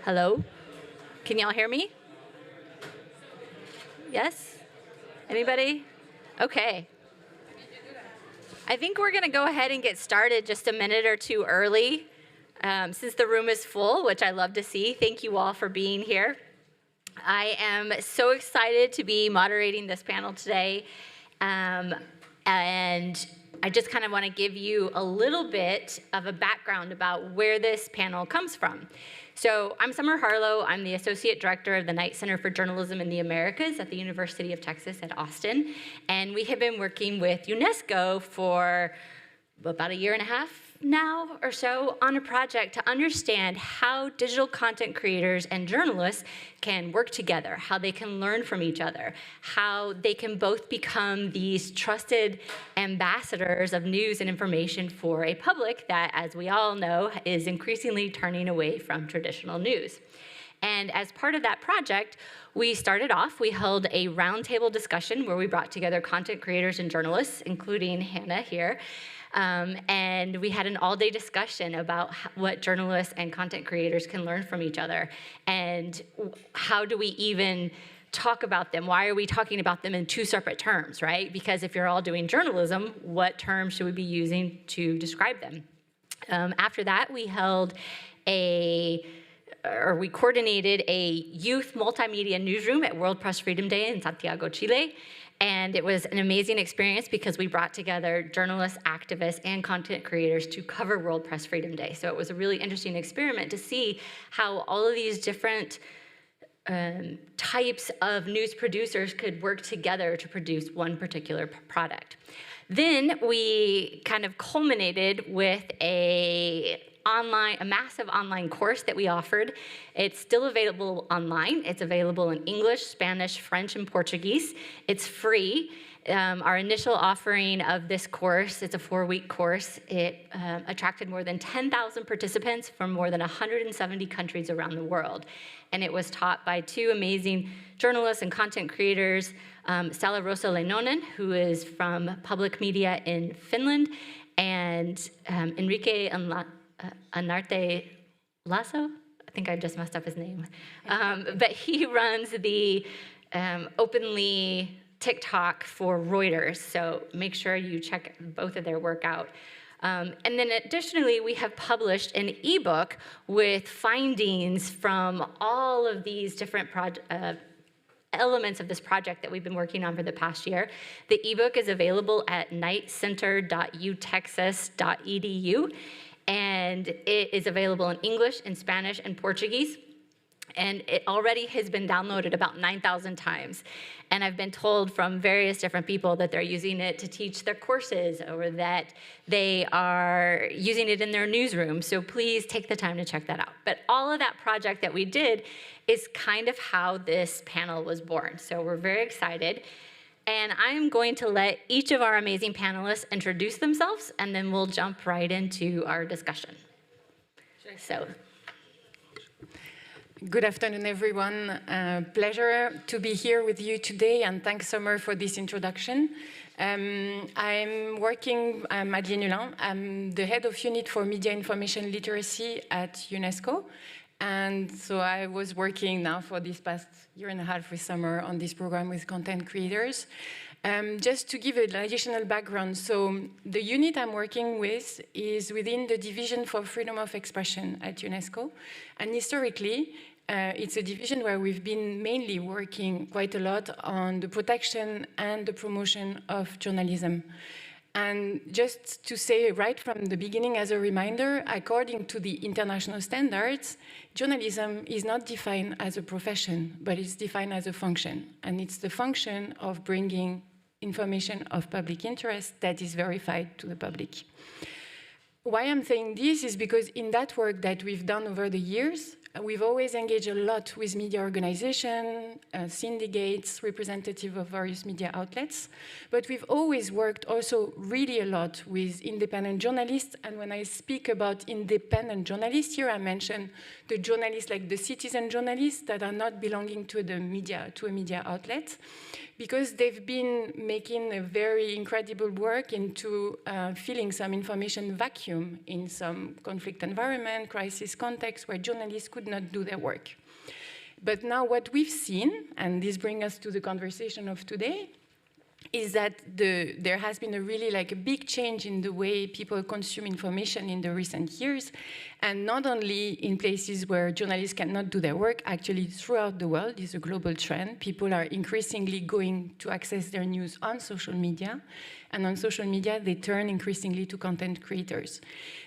Hello? Can y'all hear me? Yes? Anybody? Okay. I think we're going to go ahead and get started just a minute or two early, since the room is full, which I love to see. Thank you all for being here. I am so excited to be moderating this panel today, and I just kind of want to give you a little bit of a background about where this panel comes from. So I'm Summer Harlow. I'm the Associate Director of the Knight Center for Journalism in the Americas at the University of Texas at Austin. And we have been working with UNESCO for about a year and a half now or so on a project to understand how digital content creators and journalists can work together, how they can learn from each other, how they can both become these trusted ambassadors of news and information for a public that, as we all know, is increasingly turning away from traditional news. And as part of that project, we held a roundtable discussion where we brought together content creators and journalists, including Hannah here, and we had an all-day discussion about what journalists and content creators can learn from each other, and how do we even talk about them? Why are we talking about them in two separate terms, right? Because if you're all doing journalism, what terms should we be using to describe them? After that, we coordinated a youth multimedia newsroom at World Press Freedom Day in Santiago, Chile. And it was an amazing experience because we brought together journalists, activists, and content creators to cover World Press Freedom Day. So it was a really interesting experiment to see how all of these different types of news producers could work together to produce one particular product. Then we kind of culminated with a massive online course that we offered. It's still available online. It's available in English, Spanish, French, and Portuguese. It's free. Our initial offering of this course, it's a 4-week course. It attracted more than 10,000 participants from more than 170 countries around the world. And it was taught by two amazing journalists and content creators, Salla Rosa Leinonen, who is from Public Media in Finland, and Enrique Anarte Lasso? I think I just messed up his name. But he runs the openly TikTok for Reuters, so make sure you check both of their work out. And then additionally, we have published an ebook with findings from all of these different elements of this project that we've been working on for the past year. The ebook is available at knightcenter.utexas.edu. And it is available in English, in Spanish, and Portuguese. And it already has been downloaded about 9,000 times. And I've been told from various different people that they're using it to teach their courses, or that they are using it in their newsroom. So please take the time to check that out. But all of that project that we did is kind of how this panel was born. So we're very excited. And I'm going to let each of our amazing panelists introduce themselves, and then we'll jump right into our discussion. So, good afternoon, everyone. Pleasure to be here with you today, and thanks, Summer, for this introduction. I'm Madeleine Hulin. I'm the head of unit for media information literacy at UNESCO. And so I was working now for this past year and a half with Summer on this program with content creators. Just to give an additional background, so the unit I'm working with is within the Division for Freedom of Expression at UNESCO. And historically, it's a division where we've been mainly working quite a lot on the protection and the promotion of journalism. And just to say right from the beginning as a reminder, according to the international standards, journalism is not defined as a profession, but it's defined as a function. And it's the function of bringing information of public interest that is verified to the public. Why I'm saying this is because in that work that we've done over the years, we've always engaged a lot with media organizations, syndicates, representative of various media outlets, but we've always worked also really a lot with independent journalists. And when I speak about independent journalists here, I mention the journalists like the citizen journalists that are not belonging to a media outlet, because they've been making a very incredible work into filling some information vacuum in some conflict environment, crisis context, where journalists could not do their work. But now what we've seen, and this brings us to the conversation of today, is that there has been a really a big change in the way people consume information in the recent years, and not only in places where journalists cannot do their work, actually throughout the world is a global trend. People are increasingly going to access their news on social media, and on social media they turn increasingly to content creators.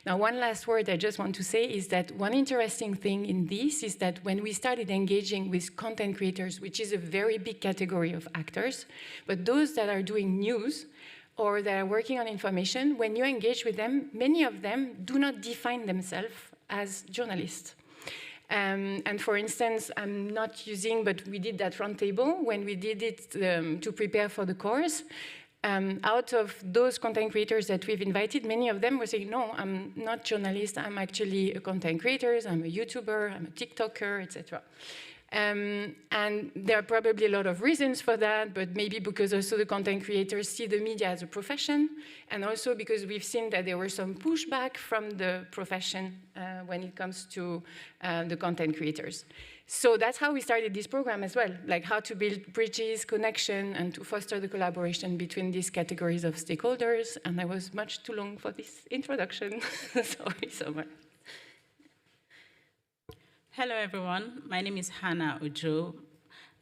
Now, one last word I just want to say is that one interesting thing in this is that when we started engaging with content creators, which is a very big category of actors, but those that are doing news or that are working on information, when you engage with them, many of them do not define themselves as journalists. And for instance, I'm not using, but we did that roundtable when we did it to prepare for the course. Out of those content creators that we've invited, many of them were saying, no, I'm not journalist, I'm actually a content creator, I'm a YouTuber, I'm a TikToker, etc. And there are probably a lot of reasons for that, but maybe because also the content creators see the media as a profession, and also because we've seen that there was some pushback from the profession when it comes to the content creators. So that's how we started this program as well, like how to build bridges, connection, and to foster the collaboration between these categories of stakeholders. And I was much too long for this introduction. Sorry so much. Hello, everyone. My name is Hannah Ojo,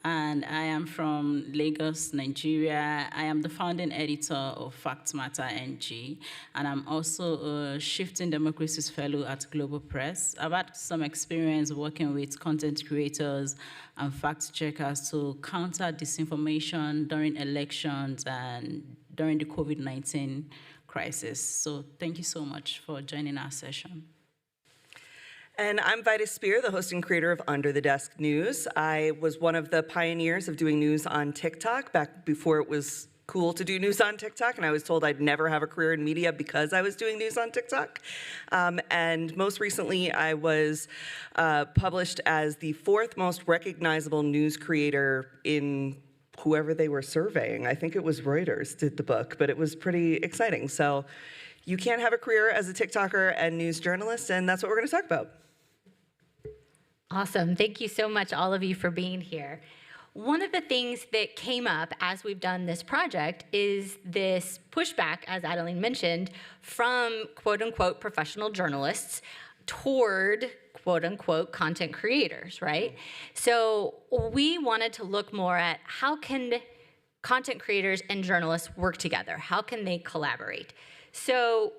and I am from Lagos, Nigeria. I am the founding editor of Fact Matter NG, and I'm also a Shifting Democracies Fellow at Global Press. I've had some experience working with content creators and fact checkers to counter disinformation during elections and during the COVID-19 crisis. So thank you so much for joining our session. And I'm Vida Spear, the host and creator of Under the Desk News. I was one of the pioneers of doing news on TikTok back before it was cool to do news on TikTok, and I was told I'd never have a career in media because I was doing news on TikTok. And most recently, I was published as the 4th most recognizable news creator in whoever they were surveying. I think it was Reuters did the book, but it was pretty exciting. So you can't have a career as a TikToker and news journalist, and that's what we're going to talk about. Awesome. Thank you so much, all of you, for being here. One of the things that came up as we've done this project is this pushback, as Adeline mentioned, from quote-unquote professional journalists toward quote-unquote content creators, right? So we wanted to look more at how can content creators and journalists work together? How can they collaborate? So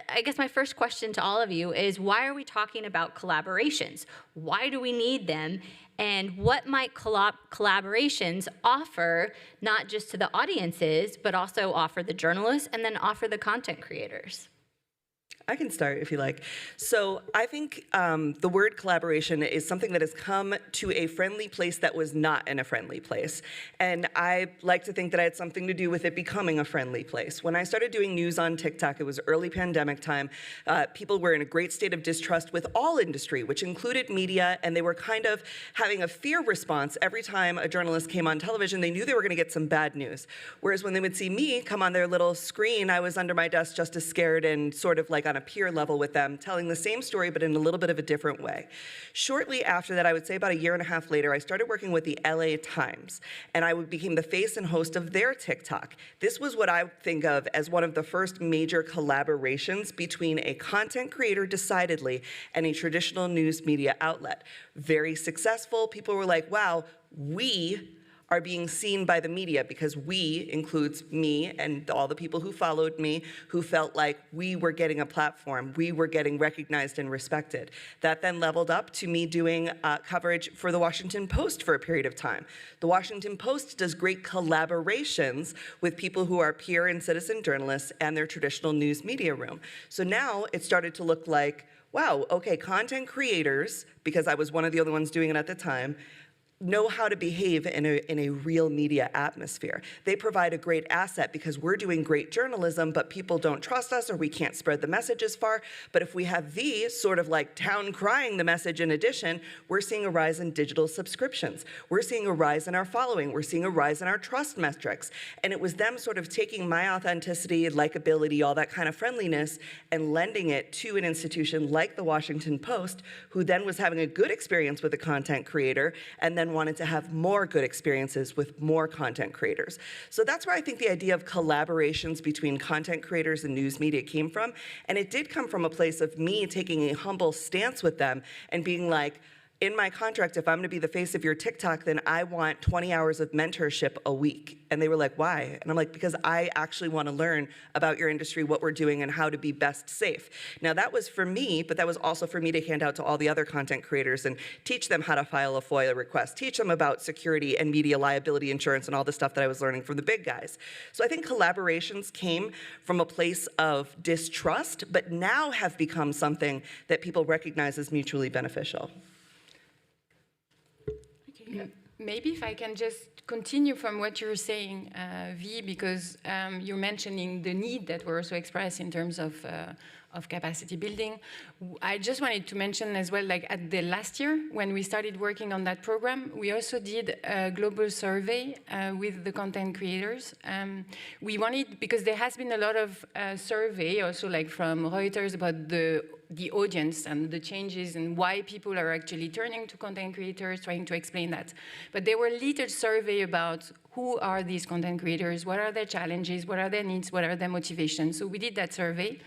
I guess my first question to all of you is, why are we talking about collaborations? Why do we need them? And what might collaborations offer, not just to the audiences, but also offer the journalists and then offer the content creators? I can start if you like. So I think the word collaboration is something that has come to a friendly place that was not in a friendly place. And I like to think that I had something to do with it becoming a friendly place. When I started doing news on TikTok, it was early pandemic time. People were in a great state of distrust with all industry, which included media, and they were kind of having a fear response every time a journalist came on television. They knew they were going to get some bad news. Whereas when they would see me come on their little screen, I was under my desk just as scared and sort of like on a peer level with them, telling the same story but in a little bit of a different way. Shortly after that, I would say about a year and a half later, I started working with the LA Times, and I became the face and host of their TikTok. This was what I think of as one of the first major collaborations between a content creator, decidedly, and a traditional news media outlet. Very successful. People were like, wow, we are being seen by the media, because we includes me and all the people who followed me, who felt like we were getting a platform, we were getting recognized and respected. That then leveled up to me doing coverage for the Washington Post for a period of time. The Washington Post does great collaborations with people who are peer and citizen journalists and their traditional news media room. So now it started to look like, wow, okay, content creators, because I was one of the other ones doing it at the time, know how to behave in a real media atmosphere. They provide a great asset because we're doing great journalism, but people don't trust us or we can't spread the message as far. But if we have these sort of like town crying the message in addition, we're seeing a rise in digital subscriptions. We're seeing a rise in our following. We're seeing a rise in our trust metrics. And it was them sort of taking my authenticity, likability, all that kind of friendliness, and lending it to an institution like the Washington Post, who then was having a good experience with a content creator and then wanted to have more good experiences with more content creators. So that's where I think the idea of collaborations between content creators and news media came from. And it did come from a place of me taking a humble stance with them and being like, in my contract, if I'm gonna be the face of your TikTok, then I want 20 hours of mentorship a week. And they were like, why? And I'm like, because I actually wanna learn about your industry, what we're doing, and how to be best safe. Now that was for me, but that was also for me to hand out to all the other content creators and teach them how to file a FOIA request, teach them about security and media liability insurance and all the stuff that I was learning from the big guys. So I think collaborations came from a place of distrust, but now have become something that people recognize as mutually beneficial. Maybe if I can just continue from what you're saying, V, because you're mentioning the need that we're also expressed in terms of capacity building. I just wanted to mention as well, like at the last year, when we started working on that program, we also did a global survey with the content creators. We wanted, because there has been a lot of survey also like from Reuters about the audience and the changes and why people are actually turning to content creators, trying to explain that. But there were little survey about who are these content creators, what are their challenges, what are their needs, what are their motivations. So we did that survey.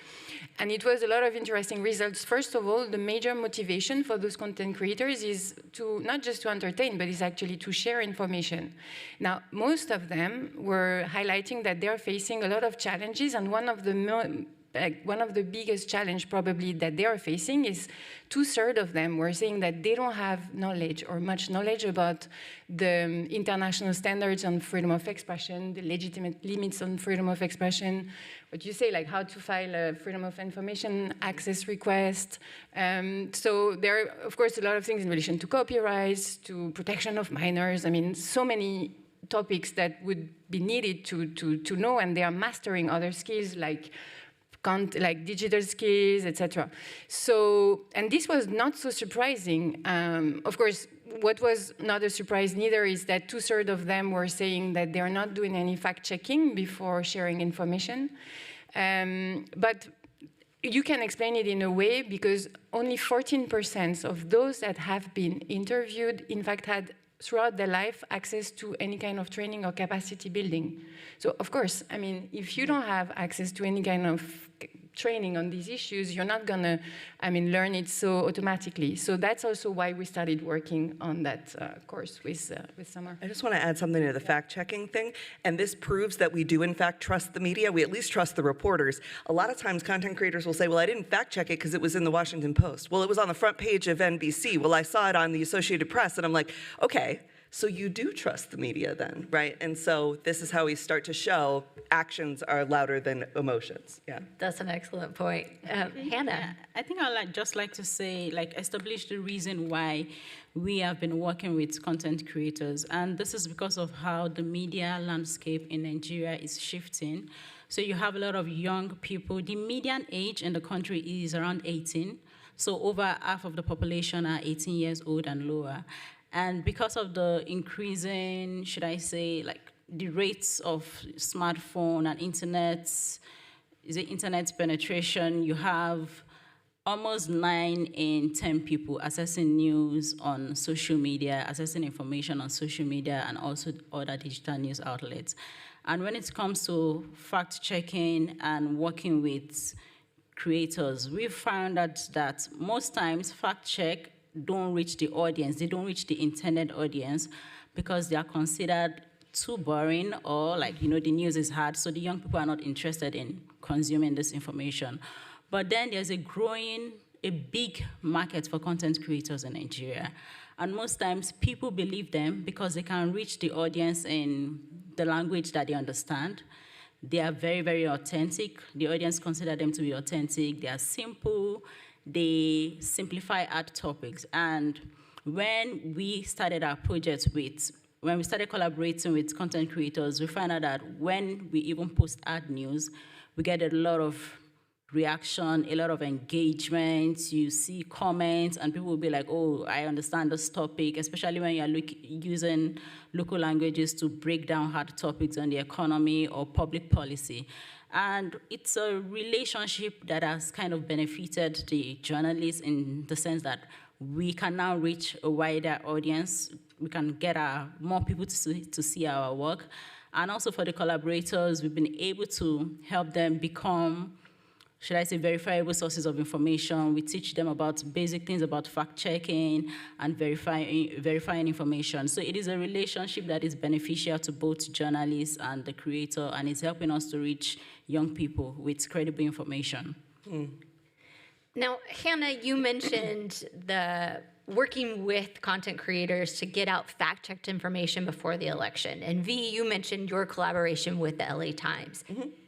And it was a lot of interesting results. First of all, the major motivation for those content creators is to not just to entertain, but is actually to share information. Now, most of them were highlighting that they're facing a lot of challenges, and one of the biggest challenge probably that they are facing is 2/3 of them were saying that they don't have knowledge or much knowledge about the international standards on freedom of expression, the legitimate limits on freedom of expression, what you say, like how to file a freedom of information access request. So there are, of course, a lot of things in relation to copyrights, to protection of minors. I mean, so many topics that would be needed to know, and they are mastering other skills like digital skills, etc. So, and this was not so surprising. Of course, what was not a surprise neither is that 2/3 of them were saying that they're not doing any fact-checking before sharing information. But you can explain it in a way because only 14% of those that have been interviewed, in fact, had throughout their life access to any kind of training or capacity building. So of course, I mean, if you don't have access to any kind of training on these issues, you're not gonna, learn it so automatically. So that's also why we started working on that course with Summer. I just want to add something to the fact-checking thing, and this proves that we do in fact trust the media. We at least trust the reporters. A lot of times content creators will say, well, I didn't fact-check it because it was in the Washington Post. Well, it was on the front page of NBC. Well, I saw it on the Associated Press, and I'm like, okay, so you do trust the media then, right? And so this is how we start to show actions are louder than emotions. Yeah. That's an excellent point. Hannah. I think I'd just like to say, establish the reason why we have been working with content creators. And this is because of how the media landscape in Nigeria is shifting. So you have a lot of young people. The median age in the country is around 18. So over half of the population are 18 years old and lower. And because of the increasing, should I say, the rates of smartphone and internet penetration, you have almost 9 in 10 people accessing news on social media, accessing information on social media, and also other digital news outlets. And when it comes to fact-checking and working with creators, we've found that most times fact-check don't reach the audience. They don't reach the intended audience because they are considered too boring or the news is hard, so the young people are not interested in consuming this information. But then there's a big market for content creators in Nigeria. And most times people believe them because they can reach the audience in the language that they understand. They are very, very authentic. The audience consider them to be authentic. They are simple. They simplify hard topics. And When we started our project when we started collaborating with content creators, we found out that when we even post ad news, we get a lot of reaction, a lot of engagement. You see comments, and people will be like, oh, I understand this topic, especially when you're using local languages to break down hard topics on the economy or public policy. And it's a relationship that has kind of benefited the journalists in the sense that we can now reach a wider audience. We can get more people to see our work. And also for the collaborators, we've been able to help them become, should I say, verifiable sources of information. We teach them about basic things about fact-checking and verifying information. So it is a relationship that is beneficial to both journalists and the creator, and it's helping us to reach young people with credible information. Now, Hannah, you mentioned the working with content creators to get out fact-checked information before the election. And V, you mentioned your collaboration with the LA Times.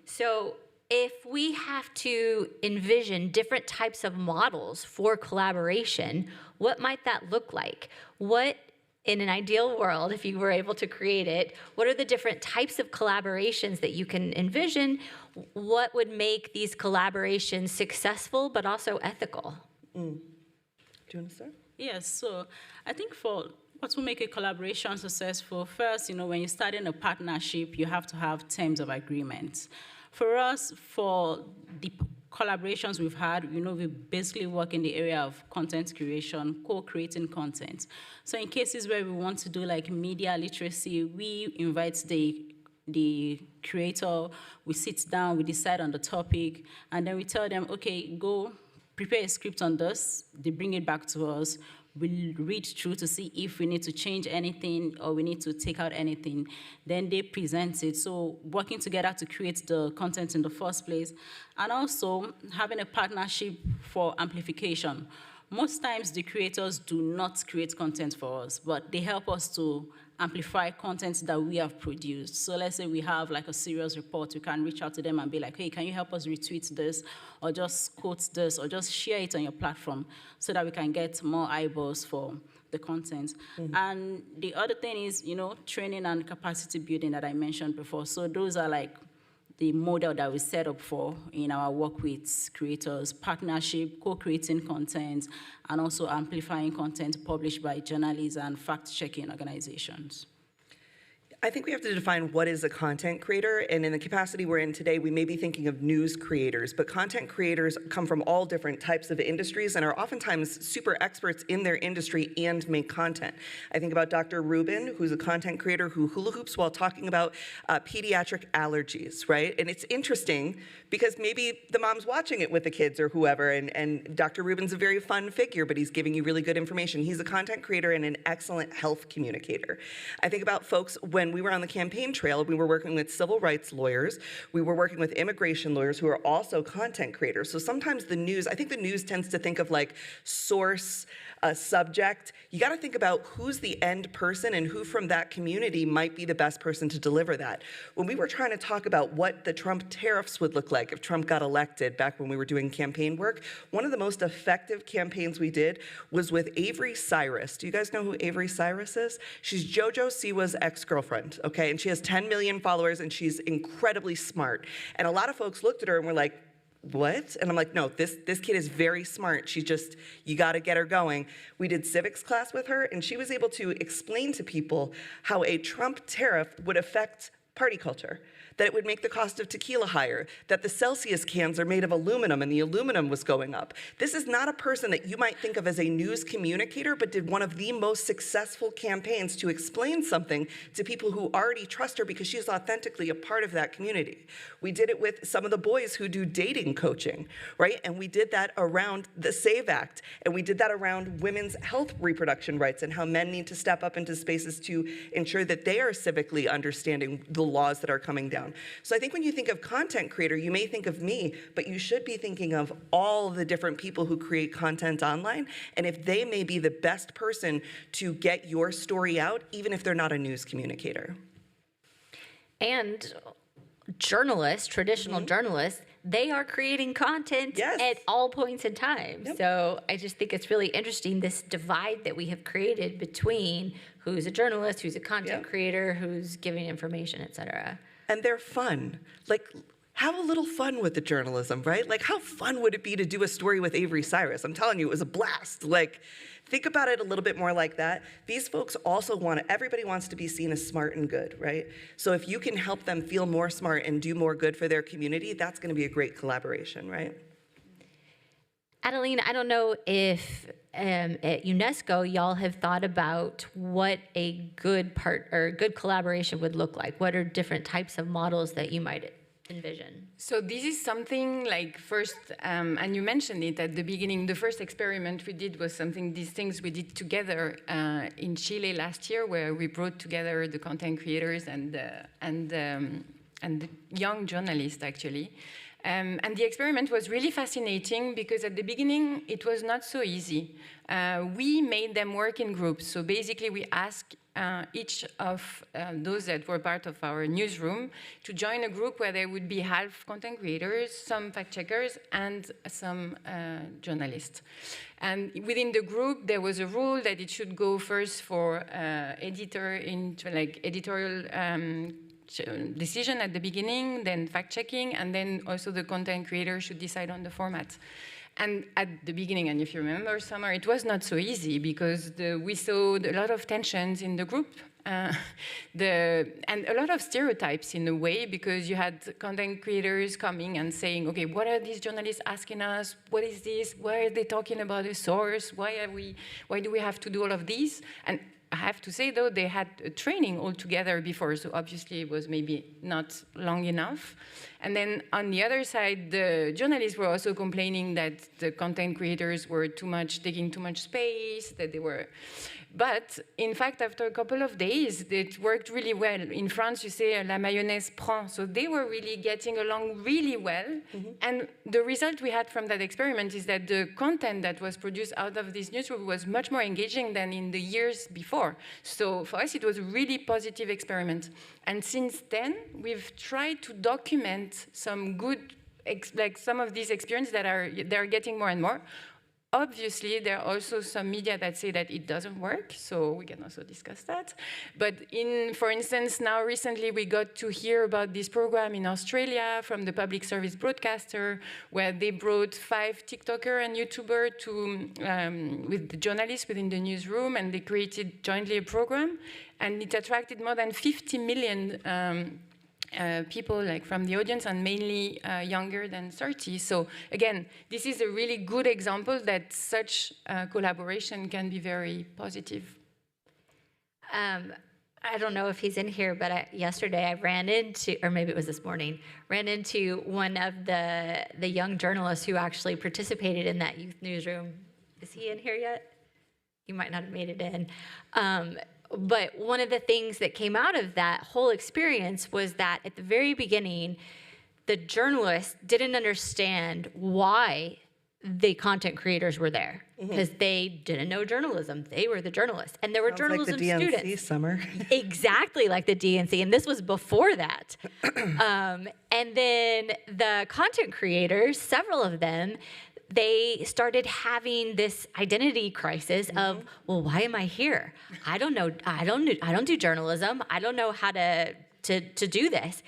So if we have to envision different types of models for collaboration, what might that look like? What, in an ideal world, if you were able to create it, what are the different types of collaborations that you can envision? What would make these collaborations successful but also ethical? Do you want to start? Yes, so I think for what will make a collaboration successful, first, when you're starting a partnership, you have to have terms of agreement. For us, for the collaborations we've had, we basically work in the area of content creation, co-creating content. So in cases where we want to do like media literacy, we invite the creator, we sit down, we decide on the topic, and then we tell them, okay, go prepare a script on this. They bring it back to us. We'll read through to see if we need to change anything or we need to take out anything. Then they present it. So working together to create the content in the first place, and also having a partnership for amplification. Most times the creators do not create content for us, but they help us to amplify content that we have produced. So let's say we have like a serious report, we can reach out to them and be like, hey, can you help us retweet this, or just quote this, or just share it on your platform so that we can get more eyeballs for the content. And the other thing is, training and capacity building that I mentioned before. So those are like the model that we set up for in our work with creators, partnership, co-creating content, and also amplifying content published by journalists and fact-checking organizations. I think we have to define what is a content creator, and in the capacity we're in today, we may be thinking of news creators, but content creators come from all different types of industries and are oftentimes super experts in their industry and make content. I think about Dr. Rubin, who's a content creator who hula hoops while talking about pediatric allergies, right? And it's interesting because maybe the mom's watching it with the kids or whoever, and Dr. Rubin's a very fun figure, but he's giving you really good information. He's a content creator and an excellent health communicator. I think about folks when we were on the campaign trail, we were working with civil rights lawyers, we were working with immigration lawyers who are also content creators. So sometimes the news, I think the news tends to think of like source, subject. You got to think about who's the end person and who from that community might be the best person to deliver that. When we were trying to talk about what the Trump tariffs would look like if Trump got elected back when we were doing campaign work, one of the most effective campaigns we did was with Avery Cyrus. Do you guys know who Avery Cyrus is? She's JoJo Siwa's ex-girlfriend, okay? And she has 10 million followers and she's incredibly smart. And a lot of folks looked at her and were like, what? And I'm like, no, this kid is very smart. She's just, you got to get her going. We did civics class with her, and she was able to explain to people how a Trump tariff would affect party culture, that it would make the cost of tequila higher, that the Celsius cans are made of aluminum and the aluminum was going up. This is not a person that you might think of as a news communicator, but did one of the most successful campaigns to explain something to people who already trust her because she's authentically a part of that community. We did it with some of the boys who do dating coaching, right? And we did that around the SAVE Act, and we did that around women's health reproduction rights and how men need to step up into spaces to ensure that they are civically understanding the laws that are coming down. So I think when you think of content creator, you may think of me, but you should be thinking of all the different people who create content online, and if they may be the best person to get your story out, even if they're not a news communicator. And journalists, traditional journalists, they are creating content Yes. at all points in time. Yep. So I just think it's really interesting, this divide that we have created between who's a journalist, who's a content Yep. creator, who's giving information, et cetera. And they're fun. Like, have a little fun with the journalism, right? Like, how fun would it be to do a story with Avery Cyrus? I'm telling you, it was a blast. Like, think about it a little bit more like that. These folks also everybody wants to be seen as smart and good, right? So if you can help them feel more smart and do more good for their community, that's going to be a great collaboration, right? Adeline, I don't know if at UNESCO y'all have thought about what a good good collaboration would look like. What are different types of models that you might envision? So this is something like first, and you mentioned it at the beginning, the first experiment we did was these things we did together in Chile last year, where we brought together the content creators and the young journalists, actually. And the experiment was really fascinating because at the beginning, it was not so easy. We made them work in groups. So basically, we asked each of those that were part of our newsroom to join a group where there would be half content creators, some fact checkers, and some journalists. And within the group, there was a rule that it should go first for editorial decision at the beginning, then fact-checking, and then also the content creator should decide on the format. And at the beginning, and if you remember, Summer, it was not so easy because we saw a lot of tensions in the group, and a lot of stereotypes in a way, because you had content creators coming and saying, okay, what are these journalists asking us? What is this? Why are they talking about a source? Why do we have to do all of these? And I have to say, though, they had a training altogether before, so obviously it was maybe not long enough. And then on the other side, the journalists were also complaining that the content creators were taking too much space, that they were... But in fact, after a couple of days, it worked really well. In France, you say, la mayonnaise prend. So they were really getting along really well. Mm-hmm. And the result we had from that experiment is that the content that was produced out of this newsroom was much more engaging than in the years before. So for us, it was a really positive experiment. And since then, we've tried to document some good, some of these experiences that they're getting more and more. Obviously, there are also some media that say that it doesn't work, so we can also discuss that. But for instance, now recently we got to hear about this program in Australia from the public service broadcaster, where they brought 5 TikToker and YouTuber with the journalists within the newsroom, and they created jointly a program, and it attracted more than 50 million people from the audience, and mainly younger than 30. So again, this is a really good example that such collaboration can be very positive. I don't know if he's in here, but yesterday I ran into, or maybe it was this morning, ran into one of the young journalists who actually participated in that youth newsroom. Is he in here yet? You might not have made it in. But one of the things that came out of that whole experience was that at the very beginning, the journalists didn't understand why the content creators were there, because they didn't know journalism. They were the journalists, and there were journalism like the DNC students. Summer. Exactly like the DNC, and this was before that. And then the content creators, several of them, they started having this identity crisis of, well, why am I here? I don't know. I don't do journalism. I don't know how to do this.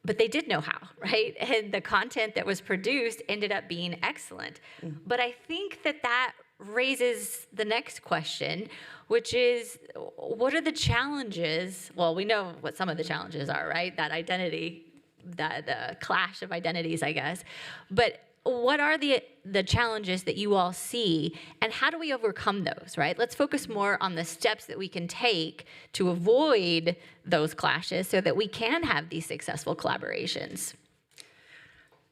But they did know how, right? And the content that was produced ended up being excellent. But I think that raises the next question, which is, what are the challenges? Well, we know what some of the challenges are, right? That identity, the clash of identities, I guess. But what are the challenges that you all see, and how do we overcome those, right? Let's focus more on the steps that we can take to avoid those clashes so that we can have these successful collaborations.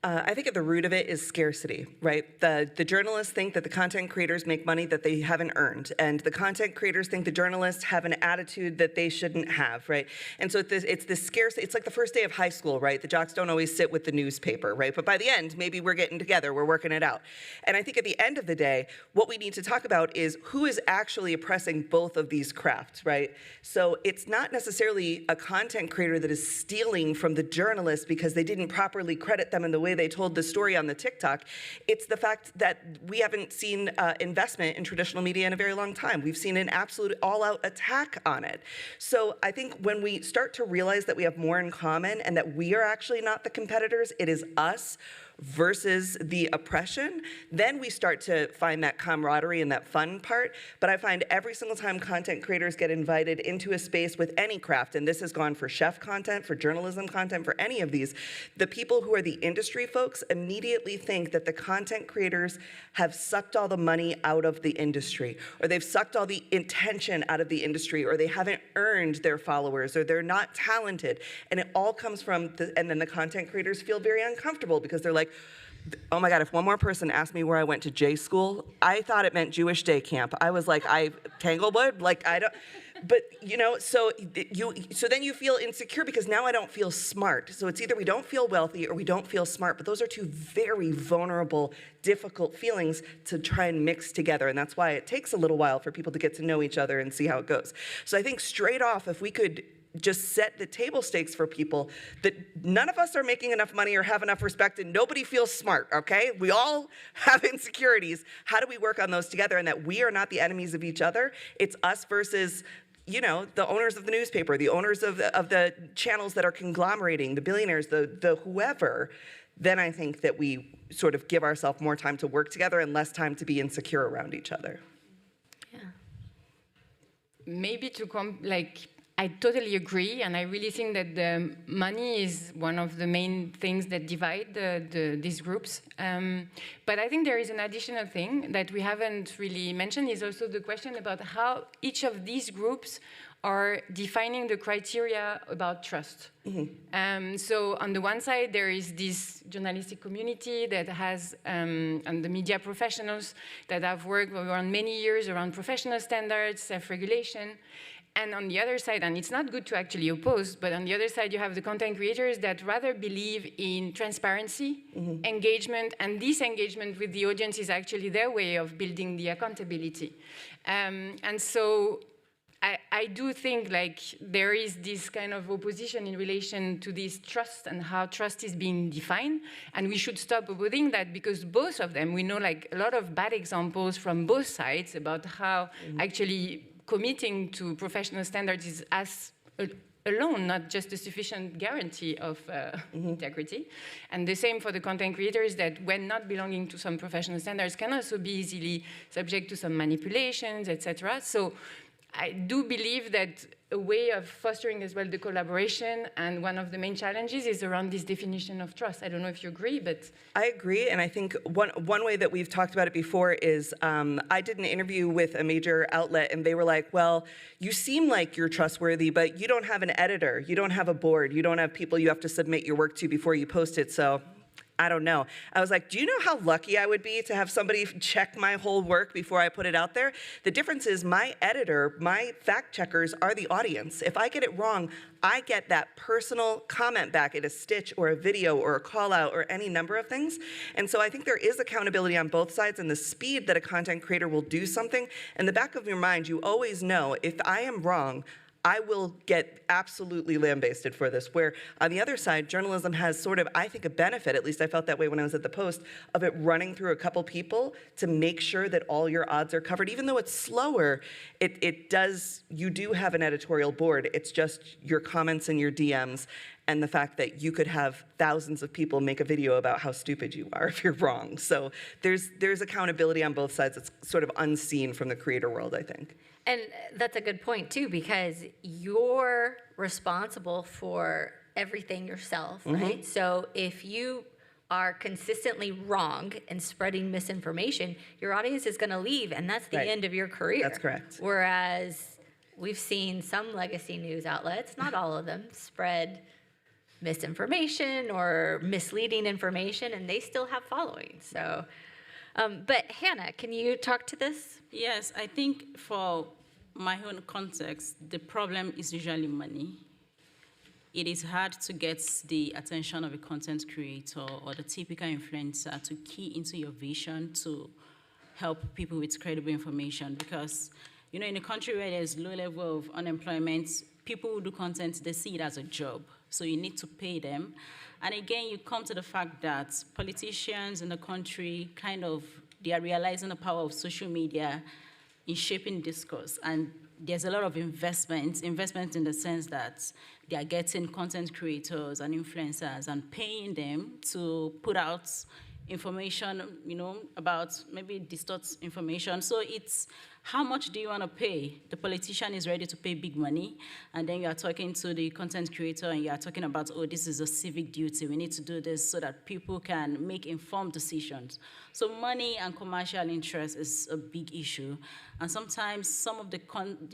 I think at the root of it is scarcity, right? The journalists think that the content creators make money that they haven't earned, and the content creators think the journalists have an attitude that they shouldn't have, right? And so it's this scarcity. It's like the first day of high school, right? The jocks don't always sit with the newspaper, right? But by the end, maybe we're getting together, we're working it out. And I think at the end of the day, what we need to talk about is who is actually oppressing both of these crafts, right? So it's not necessarily a content creator that is stealing from the journalist because they didn't properly credit them in the way way they told the story on the TikTok. It's the fact that we haven't seen investment in traditional media in a very long time. We've seen an absolute all-out attack on it. So I think when we start to realize that we have more in common and that we are actually not the competitors, it is us versus the oppression, then we start to find that camaraderie and that fun part. But I find every single time content creators get invited into a space with any craft, and this has gone for chef content, for journalism content, for any of these, the people who are the industry folks immediately think that the content creators have sucked all the money out of the industry, or they've sucked all the intention out of the industry, or they haven't earned their followers, or they're not talented. And it all comes from, and then the content creators feel very uncomfortable because they're like, oh my God, if one more person asked me where I went to J school, I thought it meant Jewish day camp. I was like, Tanglewood? Like, I don't, but you know, so then you feel insecure because now I don't feel smart. So it's either we don't feel wealthy or we don't feel smart, but those are two very vulnerable, difficult feelings to try and mix together. And that's why it takes a little while for people to get to know each other and see how it goes. So I think straight off, if we could just set the table stakes for people that none of us are making enough money or have enough respect and nobody feels smart, okay? We all have insecurities. How do we work on those together and that we are not the enemies of each other? It's us versus, you know, the owners of the newspaper, the owners of the channels that are conglomerating, the billionaires, the whoever. Then I think that we sort of give ourselves more time to work together and less time to be insecure around each other. Yeah. Maybe I totally agree, and I really think that the money is one of the main things that divide these groups. But I think there is an additional thing that we haven't really mentioned is also the question about how each of these groups are defining the criteria about trust. Mm-hmm. So on the one side, there is this journalistic community that has, and the media professionals that have worked around many years around professional standards, self-regulation. And on the other side, and it's not good to actually oppose, but on the other side, you have the content creators that rather believe in transparency, mm-hmm. engagement, and this engagement with the audience is actually their way of building the accountability. And so I do think like there is this kind of opposition in relation to this trust and how trust is being defined, and we should stop opposing that because both of them, we know like a lot of bad examples from both sides about how mm-hmm. actually committing to professional standards is alone not just a sufficient guarantee of mm-hmm. integrity. And the same for the content creators that when not belonging to some professional standards can also be easily subject to some manipulations, etc. So I do believe that a way of fostering as well the collaboration, and one of the main challenges is around this definition of trust. I don't know if you agree, but... I agree, and I think one way that we've talked about it before is I did an interview with a major outlet, and they were like, well, you seem like you're trustworthy, but you don't have an editor, you don't have a board, you don't have people you have to submit your work to before you post it, so... I don't know. I was like, do you know how lucky I would be to have somebody check my whole work before I put it out there? The difference is my editor, my fact checkers are the audience. If I get it wrong, I get that personal comment back in a stitch or a video or a call out or any number of things. And so I think there is accountability on both sides, and the speed that a content creator will do something. In the back of your mind, you always know if I am wrong, I will get absolutely lambasted for this, where on the other side, journalism has sort of, I think, a benefit, at least I felt that way when I was at the Post, of it running through a couple people to make sure that all your odds are covered. Even though it's slower, you do have an editorial board. It's just your comments and your DMs and the fact that you could have thousands of people make a video about how stupid you are if you're wrong. So there's accountability on both sides. It's sort of unseen from the creator world, I think. And that's a good point, too, because you're responsible for everything yourself, mm-hmm. right? So if you are consistently wrong and spreading misinformation, your audience is going to leave, and that's the end of your career. That's correct. Whereas we've seen some legacy news outlets, not all of them, spread misinformation or misleading information, and they still have followings. So... but Hannah, can you talk to this? Yes, I think for my own context, the problem is usually money. It is hard to get the attention of a content creator or the typical influencer to key into your vision to help people with credible information because, you know, in a country where there's low level of unemployment, people who do content, they see it as a job. So you need to pay them. And again, you come to the fact that politicians in the country they are realizing the power of social media in shaping discourse. And there's a lot of investment in the sense that they are getting content creators and influencers and paying them to put out information, about maybe distorts information. So it's how much do you want to pay? The politician is ready to pay big money, and then you are talking to the content creator and you are talking about, oh, this is a civic duty. We need to do this so that people can make informed decisions. So money and commercial interest is a big issue. And sometimes some of the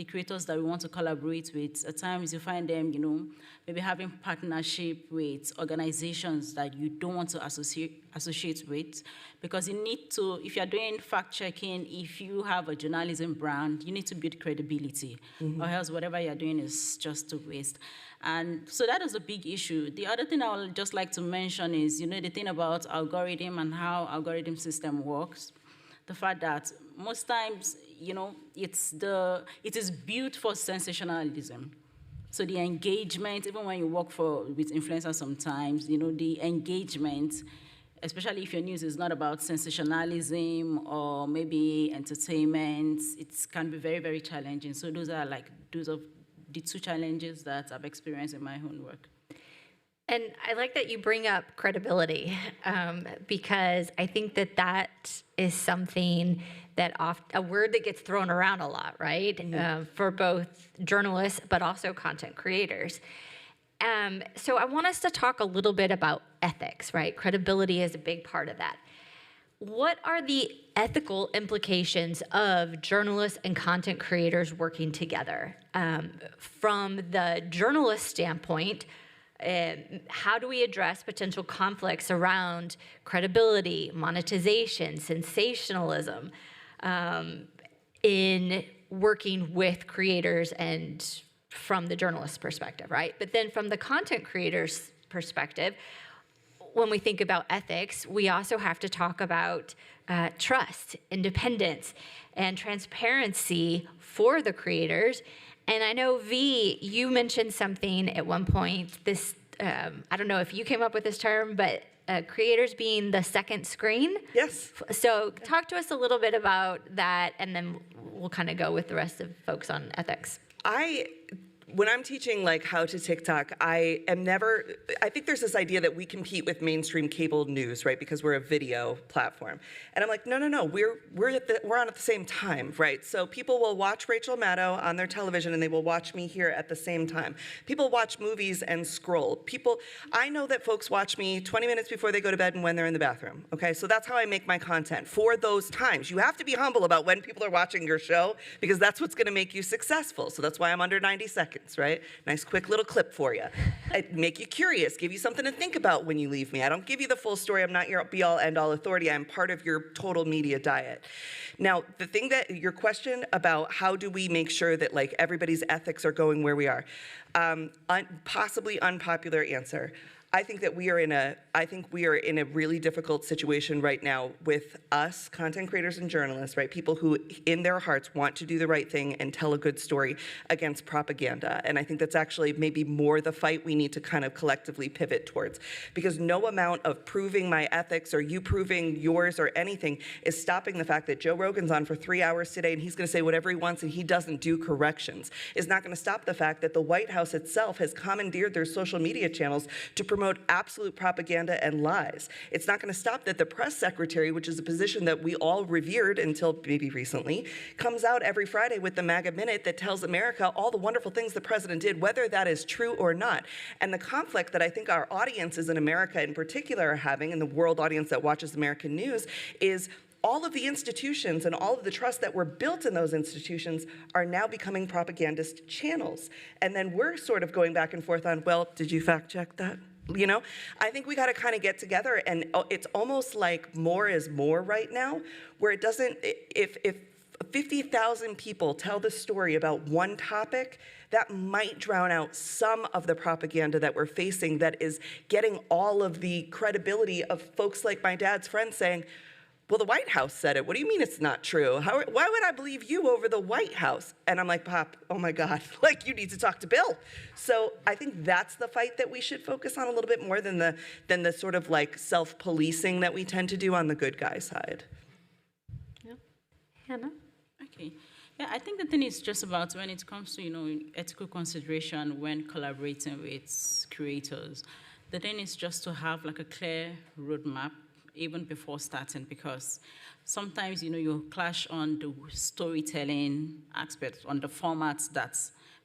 creators that we want to collaborate with, at times you find them, maybe having partnership with organizations that you don't want to associate with, because you need to, if you're doing fact-checking, if you have a journalism brand, you need to build credibility, or else whatever you're doing is just a waste. And so that is a big issue. The other thing I would just like to mention is, the thing about algorithm and how algorithm system works. The fact that most times, it is built for sensationalism. So the engagement, even when you work with influencers sometimes, the engagement, especially if your news is not about sensationalism or maybe entertainment, it can be very, very challenging. So those are the two challenges that I've experienced in my own work. And I like that you bring up credibility, because I think that is something that a word that gets thrown around a lot, right? For both journalists, but also content creators. So I want us to talk a little bit about ethics, right? Credibility is a big part of that. What are the ethical implications of journalists and content creators working together? From the journalist standpoint, how do we address potential conflicts around credibility, monetization, sensationalism, in working with creators and from the journalist's perspective, right? But then from the content creator's perspective, when we think about ethics, we also have to talk about trust, independence, and transparency for the creators. And I know, V, you mentioned something at one point, I don't know if you came up with this term, but creators being the second screen. Yes. So talk to us a little bit about that, and then we'll kind of go with the rest of folks on ethics. When I'm teaching how to TikTok, I think there's this idea that we compete with mainstream cable news, right? Because we're a video platform. And I'm like, no, we're on at the same time, right? So people will watch Rachel Maddow on their television and they will watch me here at the same time. People watch movies and scroll. I know that folks watch me 20 minutes before they go to bed and when they're in the bathroom, okay? So that's how I make my content for those times. You have to be humble about when people are watching your show, because that's what's gonna make you successful. So that's why I'm under 90 seconds. Right? Nice quick little clip for you. I make you curious, give you something to think about when you leave me. I don't give you the full story. I'm not your be-all, end-all authority. I'm part of your total media diet. Now, your question about how do we make sure that everybody's ethics are going where we are, possibly unpopular answer. I think we are in a really difficult situation right now with us, content creators and journalists, right? People who, in their hearts, want to do the right thing and tell a good story against propaganda. And I think that's actually maybe more the fight we need to kind of collectively pivot towards. Because no amount of proving my ethics or you proving yours or anything is stopping the fact that Joe Rogan's on for 3 hours today and he's gonna say whatever he wants and he doesn't do corrections. Is not gonna stop the fact that the White House itself has commandeered their social media channels to promote absolute propaganda and lies. It's not going to stop that the press secretary, which is a position that we all revered until maybe recently, comes out every Friday with the MAGA Minute that tells America all the wonderful things the president did, whether that is true or not. And the conflict that I think our audiences in America in particular are having, and the world audience that watches American news, is all of the institutions and all of the trust that were built in those institutions are now becoming propagandist channels. And then we're sort of going back and forth on, well, did you fact check that? I think we got to kind of get together, and it's almost like more is more right now, where it doesn't, if 50,000 people tell the story about one topic, that might drown out some of the propaganda that we're facing that is getting all of the credibility of folks like my dad's friends saying, well, the White House said it. What do you mean it's not true? Why would I believe you over the White House? And I'm like, Pop, oh my God, like you need to talk to Bill. So I think that's the fight that we should focus on a little bit more than the sort of like self-policing that we tend to do on the good guy side. Yeah. Hannah? Okay. Yeah, I think the thing is just about when it comes to, ethical consideration when collaborating with creators. The thing is just to have like a clear roadmap even before starting, because sometimes, you clash on the storytelling aspect, on the formats that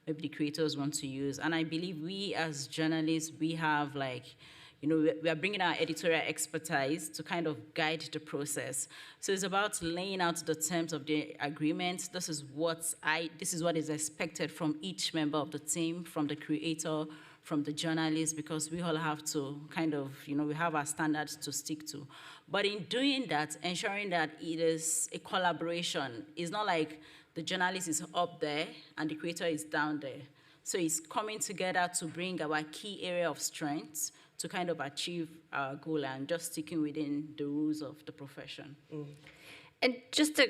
maybe the creators want to use. And I believe we as journalists, we have we are bringing our editorial expertise to kind of guide the process. So it's about laying out the terms of the agreement. This is what is expected from each member of the team, from the creator, from the journalist, because we all have to kind of, we have our standards to stick to. But in doing that, ensuring that it is a collaboration. It's not like the journalist is up there and the creator is down there. So it's coming together to bring our key area of strength to kind of achieve our goal and just sticking within the rules of the profession. Mm. And just to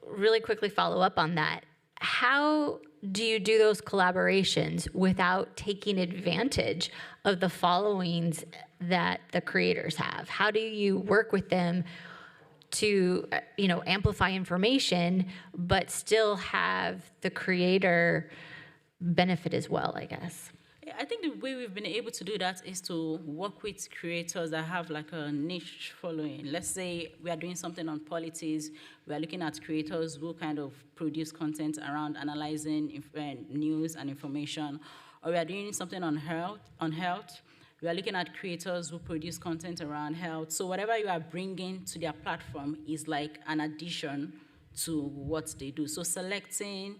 really quickly follow up on that, how do you do those collaborations without taking advantage of the followings that the creators have? How do you work with them to, amplify information, but still have the creator benefit as well, I guess? I think the way we've been able to do that is to work with creators that have like a niche following. Let's say we are doing something on politics. We are looking at creators who kind of produce content around analyzing news and information. Or we are doing something on health. We are looking at creators who produce content around health. So whatever you are bringing to their platform is like an addition to what they do. So selecting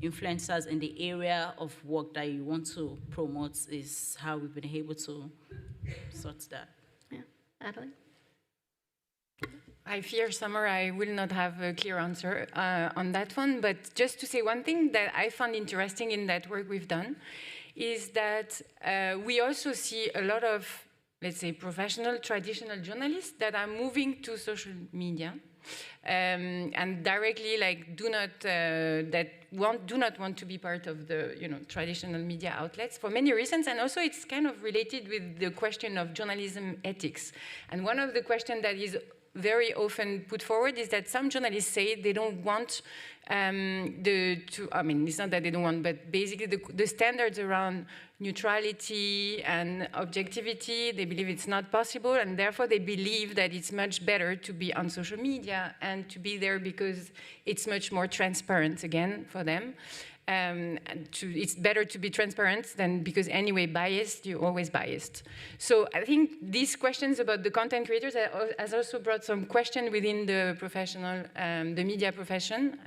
influencers in the area of work that you want to promote is how we've been able to sort that. Yeah, Adeline? I fear, Summer, I will not have a clear answer on that one, but just to say one thing that I found interesting in that work we've done is that we also see a lot of, let's say, professional, traditional journalists that are moving to social media. And directly, do not want to be part of the traditional media outlets for many reasons, and also it's kind of related with the question of journalism ethics. And one of the questions that is very often put forward is that some journalists say they don't want it's not that they don't want, but basically the standards around neutrality and objectivity, they believe it's not possible, and therefore they believe that it's much better to be on social media and to be there because it's much more transparent, again, for them. It's better to be transparent than because anyway biased, you're always biased. So I think these questions about the content creators has also brought some question within the professional, the media profession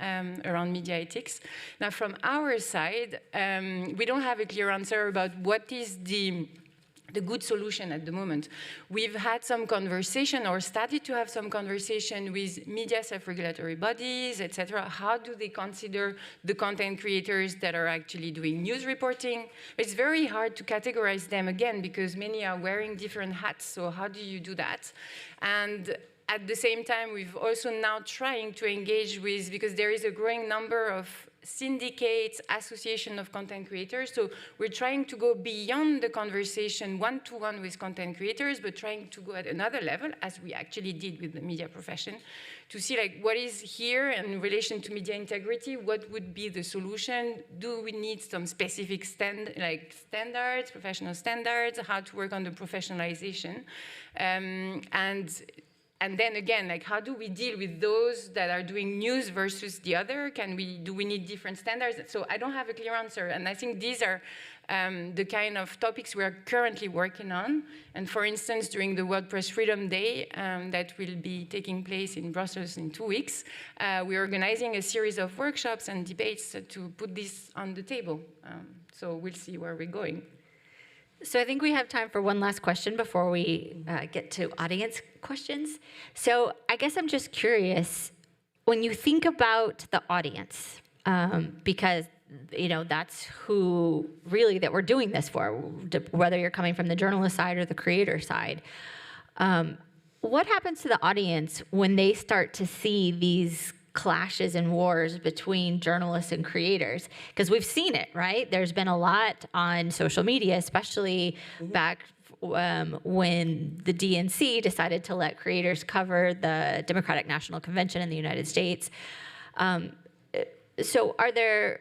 around media ethics. Now from our side, we don't have a clear answer about what is the good solution at the moment. We've had some conversation or started to have some conversation with media self-regulatory bodies, etc. How do they consider the content creators that are actually doing news reporting? It's very hard to categorize them again because many are wearing different hats. So how do you do that? And at the same time, we've also now trying to engage with, because there is a growing number of syndicates, association of content creators. So we're trying to go beyond the conversation one-to-one with content creators, but trying to go at another level, as we actually did with the media profession, to see what is here in relation to media integrity, what would be the solution? Do we need some specific standards, professional standards, how to work on the professionalization? And then again, how do we deal with those that are doing news versus the other? Do we need different standards? So I don't have a clear answer. And I think these are the kind of topics we are currently working on. And for instance, during the World Press Freedom Day that will be taking place in Brussels in 2 weeks, we're organizing a series of workshops and debates to put this on the table. So we'll see where we're going. So I think we have time for one last question before we get to audience questions. So I guess I'm just curious, when you think about the audience, because that's who really that we're doing this for, whether you're coming from the journalist side or the creator side, what happens to the audience when they start to see these clashes and wars between journalists and creators? Because we've seen it, right? There's been a lot on social media, especially back when the DNC decided to let creators cover the Democratic National Convention in the United States. So are there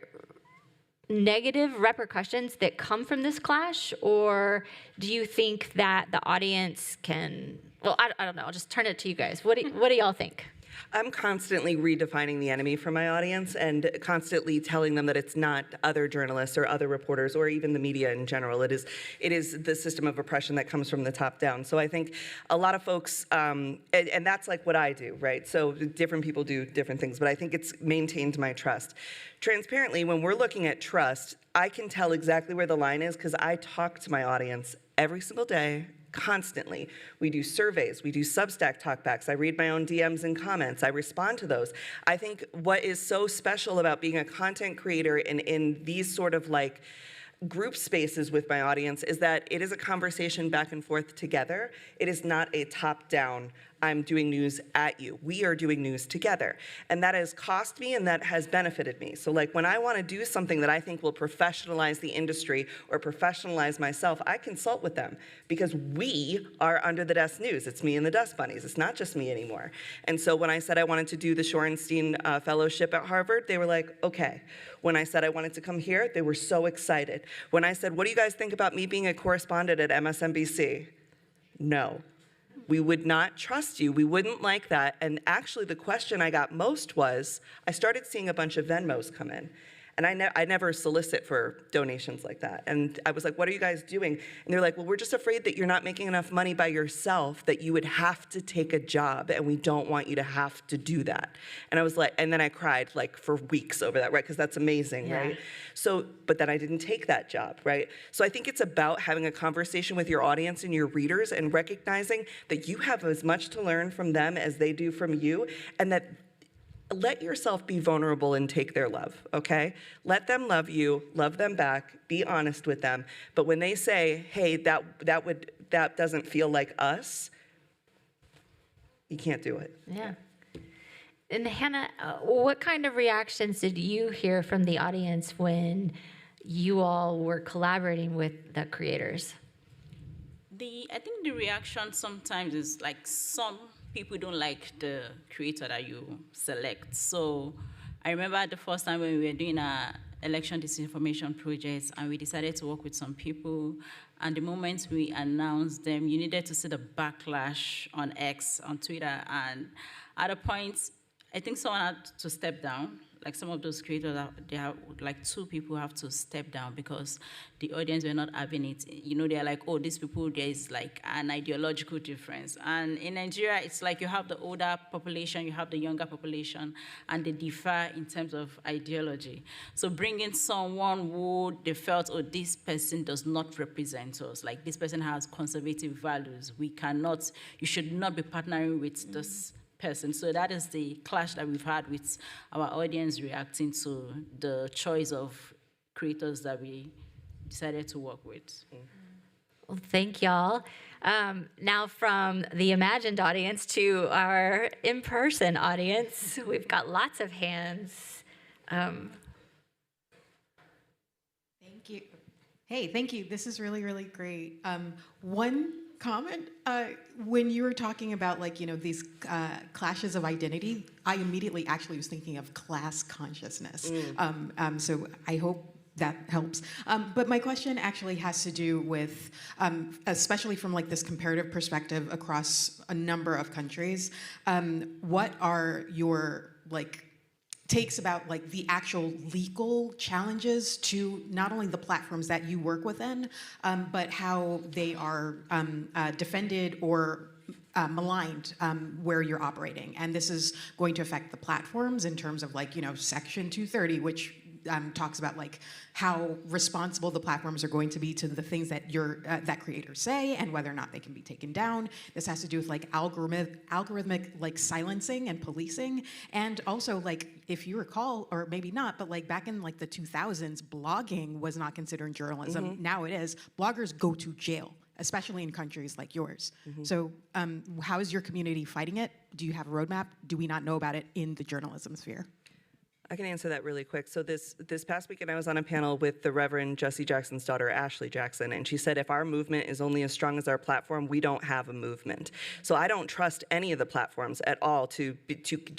negative repercussions that come from this clash, or do you think that the audience can, well, I don't know, I'll just turn it to you guys. What do y'all think? I'm constantly redefining the enemy for my audience and constantly telling them that it's not other journalists or other reporters or even the media in general. It is the system of oppression that comes from the top down. So I think a lot of folks, and that's like what I do, right? So different people do different things, but I think it's maintained my trust. Transparently, when we're looking at trust, I can tell exactly where the line is because I talk to my audience every single day, constantly. We do surveys, we do Substack talkbacks, I read my own DMs and comments, I respond to those. I think what is so special about being a content creator in these sort of like group spaces with my audience is that it is a conversation back and forth together. It is not a top-down, I'm doing news at you. We are doing news together. And that has cost me and that has benefited me. So like when I want to do something that I think will professionalize the industry or professionalize myself, I consult with them because we are Under the Desk News. It's me and the Dust Bunnies. It's not just me anymore. And so when I said I wanted to do the Shorenstein Fellowship at Harvard, they were like, okay. When I said I wanted to come here, they were so excited. When I said, what do you guys think about me being a correspondent at MSNBC? No. We would not trust you. We wouldn't like that. And actually, the question I got most was, I started seeing a bunch of Venmos come in. And I never solicit for donations like that. And I was like, what are you guys doing? And they're like, well, we're just afraid that you're not making enough money by yourself, that you would have to take a job, and we don't want you to have to do that. And I was like, and then I cried like for weeks over that, right? Because that's amazing, right? So, but then I didn't take that job, right? So I think it's about having a conversation with your audience and your readers and recognizing that you have as much to learn from them as they do from you, and that let yourself be vulnerable and take their love, okay? Let them love you, love them back, be honest with them. But when they say, hey, that doesn't feel like us, you can't do it. Yeah. And Hannah, what kind of reactions did you hear from the audience when you all were collaborating with the creators? I think the reaction sometimes is like some people don't like the creator that you select. So I remember the first time when we were doing our election disinformation projects and we decided to work with some people, and the moment we announced them, you needed to see the backlash on X, on Twitter, and at a point, I think someone had to step down. Like some of those creators, they have like 2 people have to step down because the audience were not having it. You know, they're like, oh, these people, there is like an ideological difference. And in Nigeria, it's like you have the older population, you have the younger population, and they differ in terms of ideology. So bringing someone who they felt, oh, this person does not represent us, like this person has conservative values, you should not be partnering with this person. So that is the clash that we've had with our audience reacting to the choice of creators that we decided to work with. Well, thank y'all. Now from the imagined audience to our in-person audience, we've got lots of hands. Thank you. Hey, thank you. This is really, really great. One comment, when you were talking about like, you know, these clashes of identity, I immediately actually was thinking of class consciousness. So I hope that helps. But my question actually has to do with, especially from like this comparative perspective across a number of countries, what are your like takes about like the actual legal challenges to not only the platforms that you work within, but how they are defended or maligned where you're operating. And this is going to affect the platforms in terms of like, you know, Section 230, which talks about like how responsible the platforms are going to be to the things that that creators say and whether or not they can be taken down. This has to do with like algorithmic like silencing and policing, and also like if you recall, or maybe not, but like back in like the 2000s, blogging was not considered journalism. Now it is. Bloggers go to jail especially in countries like yours. So how is your community fighting it? Do you have a roadmap? Do we not know about it in the journalism sphere? I can answer that really quick. So this past weekend, I was on a panel with the Reverend Jesse Jackson's daughter, Ashley Jackson, and she said, if our movement is only as strong as our platform, we don't have a movement. So I don't trust any of the platforms at all to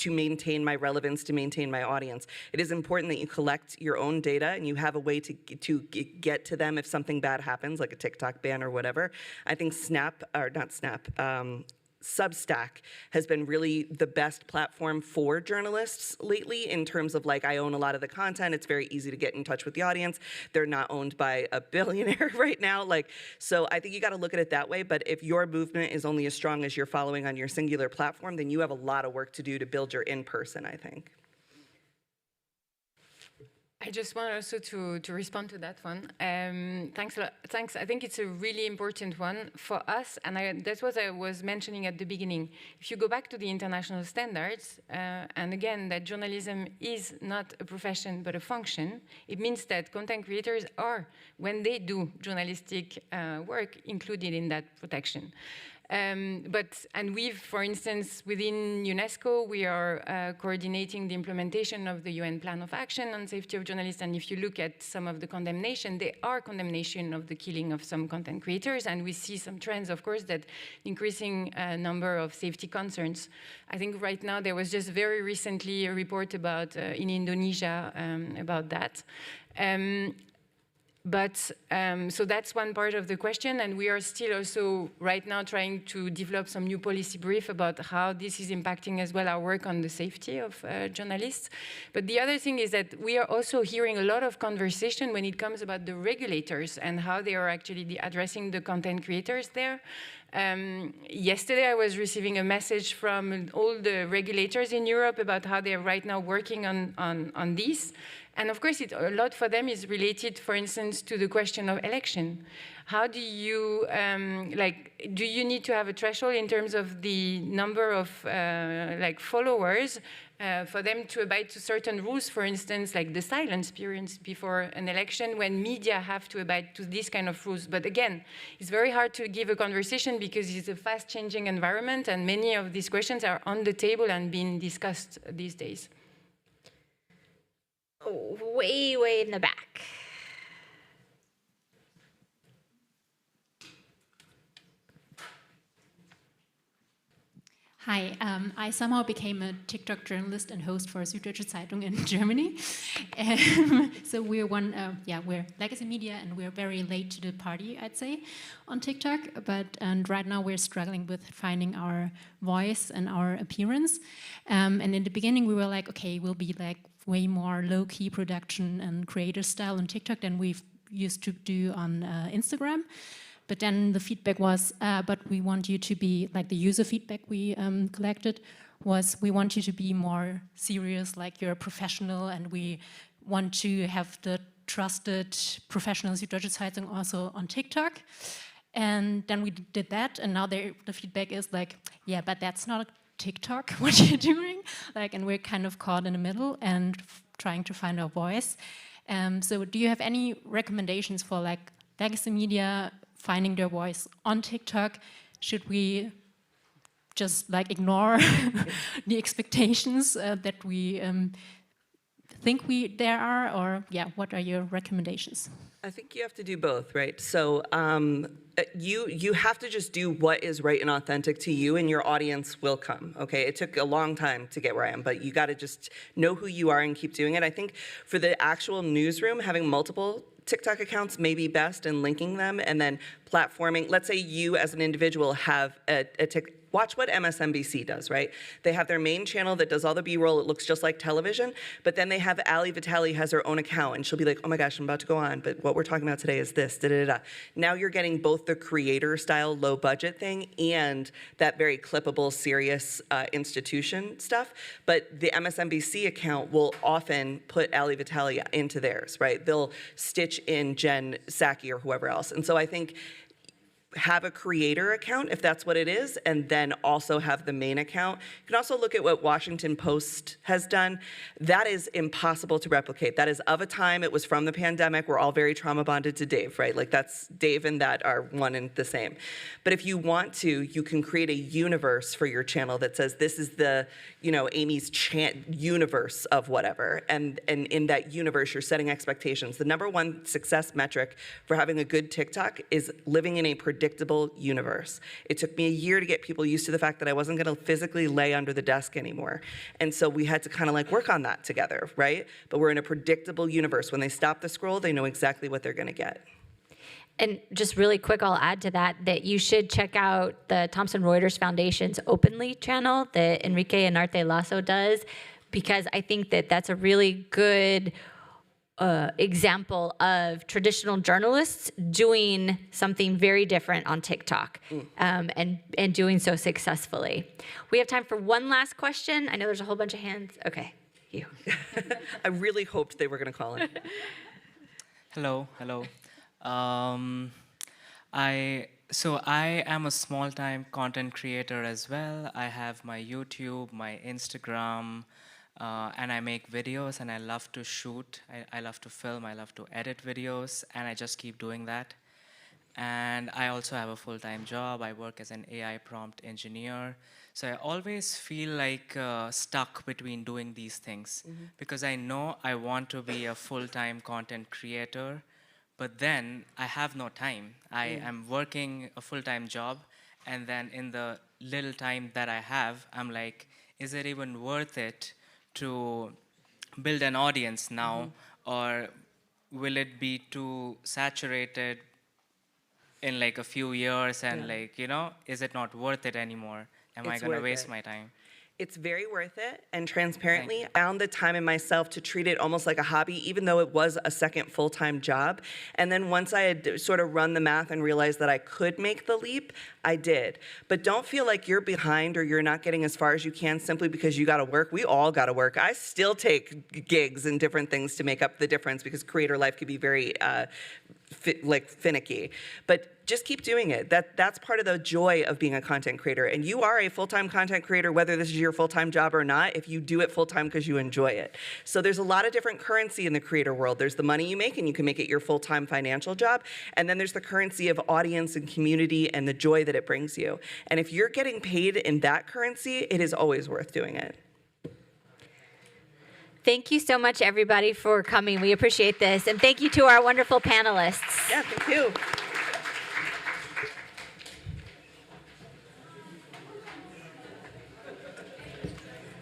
maintain my relevance, to maintain my audience. It is important that you collect your own data and you have a way to get to them if something bad happens, like a TikTok ban or whatever. I think Substack has been really the best platform for journalists lately in terms of, like, I own a lot of the content. It's very easy to get in touch with the audience. They're not owned by a billionaire right now. Like, so I think you got to look at it that way. But if your movement is only as strong as your following on your singular platform, then you have a lot of work to do to build your in-person, I think. I just want also to respond to that one. Thanks a lot. Thanks. I think it's a really important one for us, and that's what I was mentioning at the beginning. If you go back to the international standards, and again, that journalism is not a profession but a function, it means that content creators are, when they do journalistic work, included in that protection. And we've, for instance, within UNESCO, we are coordinating the implementation of the UN Plan of Action on Safety of Journalists. And if you look at some of the condemnation, there are condemnation of the killing of some content creators. And we see some trends, of course, that increasing number of safety concerns. I think right now there was just very recently a report about in Indonesia about that. So that's one part of the question, and we are still also right now trying to develop some new policy brief about how this is impacting as well our work on the safety of journalists. But the other thing is that we are also hearing a lot of conversation when it comes about the regulators and how they are actually addressing the content creators there. Yesterday, I was receiving a message from all the regulators in Europe about how they're right now working on this. And of course, a lot for them is related, for instance, to the question of election. How do you, do you need to have a threshold in terms of the number of followers for them to abide to certain rules, for instance, like the silence period before an election, when media have to abide to these kind of rules. But again, it's very hard to give a conversation because it's a fast-changing environment, and many of these questions are on the table and being discussed these days. Oh, way in the back. Hi, I somehow became a TikTok journalist and host for Süddeutsche Zeitung in Germany. So we're we're legacy media, and we're very late to the party, I'd say, on TikTok. And right now we're struggling with finding our voice and our appearance. And in the beginning we were like, okay, we'll be like way more low-key production and creator style on TikTok than we've used to do on Instagram. But then the feedback was, but we want you to be, like the user feedback we collected was, we want you to be more serious, like you're a professional, and we want to have the trusted professional Süddeutsche Zeitung also on TikTok. And then we did that, and now the feedback is like, yeah, but that's not a TikTok, what you're doing. And we're kind of caught in the middle and trying to find our voice. So do you have any recommendations for legacy media finding their voice on TikTok? Should we just ignore the expectations that we think there are, or what are your recommendations? I think you have to do both, right? So you have to just do what is right and authentic to you, and your audience will come, okay? It took a long time to get where I am, but you got to just know who you are and keep doing it. I think for the actual newsroom, having multiple TikTok accounts may be best, and linking them, and then platforming. Let's say you as an individual have a TikTok. Watch what MSNBC does, right? They have their main channel that does all the B-roll. It looks just like television, but then they have Ali Vitali has her own account, and she'll be like, oh my gosh, I'm about to go on, but what we're talking about today is this, da-da-da-da. Now you're getting both the creator-style, low-budget thing and that very clippable, serious institution stuff, but the MSNBC account will often put Ali Vitali into theirs, right? They'll stitch in Jen Psaki or whoever else. And so I think have a creator account, if that's what it is, and then also have the main account. You can also look at what Washington Post has done. That is impossible to replicate. That is of a time, it was from the pandemic. We're all very trauma bonded to Dave, right? Like that's Dave and that are one and the same. But if you want to, you can create a universe for your channel that says this is the, Amy's universe of whatever. And in that universe, you're setting expectations. The number one success metric for having a good TikTok is living in a predictable universe. It took me a year to get people used to the fact that I wasn't going to physically lay under the desk anymore. And so we had to kind of like work on that together, right? But we're in a predictable universe. When they stop the scroll, they know exactly what they're going to get. And just really quick, I'll add to that you should check out the Thomson Reuters Foundation's Openly channel that Enrique Enarte Lasso does, because I think that that's a really good example of traditional journalists doing something very different on TikTok and doing so successfully. We have time for one last question. I know there's a whole bunch of hands. Okay, you. I really hoped they were going to call in. Hello. I am a small-time content creator as well. I have my YouTube, my Instagram, and I make videos, and I love to shoot. I love to film. I love to edit videos, and I just keep doing that. And I also have a full-time job. I work as an AI prompt engineer. So I always feel like stuck between doing these things because I know I want to be a full-time content creator, but then I have no time. I am working a full-time job, and then in the little time that I have, I'm like, is it even worth it to build an audience now, or will it be too saturated in like a few years and is it not worth it anymore? Am I gonna waste my time? It's very worth it, and transparently, I found the time in myself to treat it almost like a hobby, even though it was a second full-time job. And then once I had sort of run the math and realized that I could make the leap, I did. But don't feel like you're behind or you're not getting as far as you can simply because you gotta work. We all gotta work. I still take gigs and different things to make up the difference because creator life can be very finicky. But just keep doing it. That's part of the joy of being a content creator. And you are a full-time content creator, whether this is your full-time job or not, if you do it full-time because you enjoy it. So there's a lot of different currency in the creator world. There's the money you make, and you can make it your full-time financial job. And then there's the currency of audience and community and the joy that it brings you. And if you're getting paid in that currency, it is always worth doing it. Thank you so much, everybody, for coming. We appreciate this. And thank you to our wonderful panelists. Yeah, thank you.